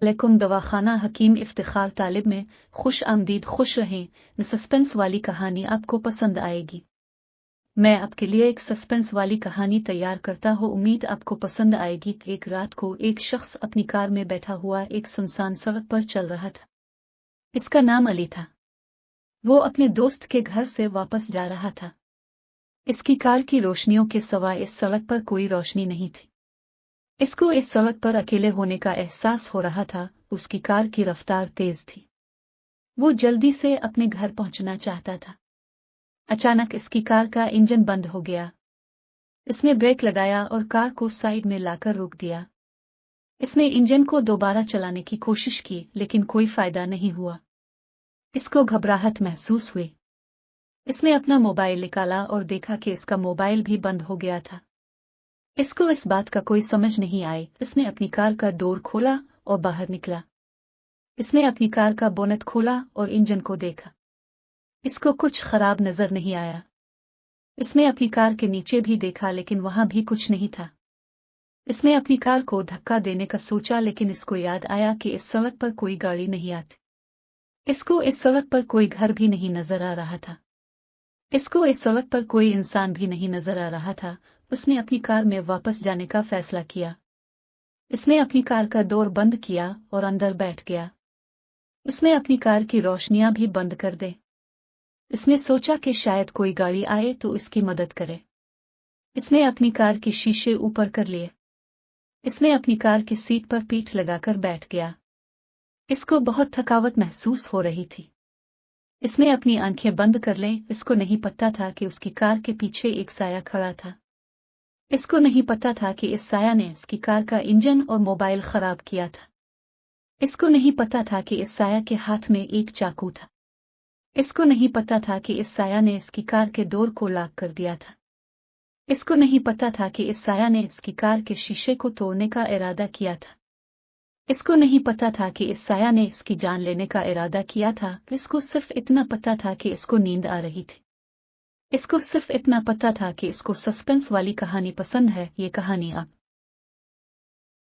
लेकुम दवाखाना हकीम इफ्तिखार तालिब में खुश आमदीद, खुश रहें। न सस्पेंस वाली कहानी आपको पसंद आएगी। मैं आपके लिए एक सस्पेंस वाली कहानी तैयार करता हूँ, उम्मीद आपको पसंद आएगी। एक रात को एक शख्स अपनी कार में बैठा हुआ एक सुनसान सड़क पर चल रहा था। इसका नाम अली था। वो अपने दोस्त के घर से वापस जा रहा था। इसकी कार की रोशनियों के सिवा इस सड़क पर कोई रोशनी नहीं थी। इसको इस सड़क पर अकेले होने का एहसास हो रहा था। उसकी कार की रफ्तार तेज थी। वो जल्दी से अपने घर पहुंचना चाहता था। अचानक इसकी कार का इंजन बंद हो गया। इसने ब्रेक लगाया और कार को साइड में लाकर रोक दिया। इसने इंजन को दोबारा चलाने की कोशिश की, लेकिन कोई फायदा नहीं हुआ। इसको घबराहट महसूस हुई। इसने अपना मोबाइल निकाला और देखा कि इसका मोबाइल भी बंद हो गया था। इसको इस बात का कोई समझ नहीं आई। इसने अपनी कार का डोर खोला और बाहर निकला। इसने अपनी कार का बोनट खोला और इंजन को देखा। इसको कुछ खराब नजर नहीं आया। इसने अपनी कार के नीचे भी देखा, लेकिन वहां भी कुछ नहीं था। इसने अपनी कार को धक्का देने का सोचा, लेकिन इसको याद आया कि इस सड़क पर कोई गाड़ी नहीं आती। इसको इस सड़क पर कोई घर भी नहीं नजर आ रहा था। इसको इस सड़क पर कोई इंसान भी नहीं नजर आ रहा था। उसने अपनी कार में वापस जाने का फैसला किया। इसने अपनी कार का डोर बंद किया और अंदर बैठ गया। उसने अपनी कार की रोशनियां भी बंद कर दे। इसने सोचा कि शायद कोई गाड़ी आए तो इसकी मदद करे। इसने अपनी कार के शीशे ऊपर कर लिए। इसने अपनी कार की सीट पर पीठ लगाकर बैठ गया। इसको बहुत थकावट महसूस हो रही थी। इसने अपनी आंखें बंद कर लें। इसको नहीं पता था कि उसकी कार के पीछे एक साया खड़ा था। इसको नहीं पता था कि इस साया ने इसकी कार का इंजन और मोबाइल खराब किया था। इसको नहीं पता था कि इस साया के हाथ में एक चाकू था। इसको नहीं पता था कि इस साया ने इसकी कार के डोर को लॉक कर दिया था। इसको नहीं पता था कि इस साया ने इसकी कार के शीशे को तोड़ने का इरादा किया था। इसको नहीं पता था कि इस साया ने इसकी जान लेने का इरादा किया था। इसको सिर्फ इतना पता था कि इसको नींद आ रही थी। इसको सिर्फ इतना पता था कि इसको सस्पेंस वाली कहानी पसंद है। ये कहानी आप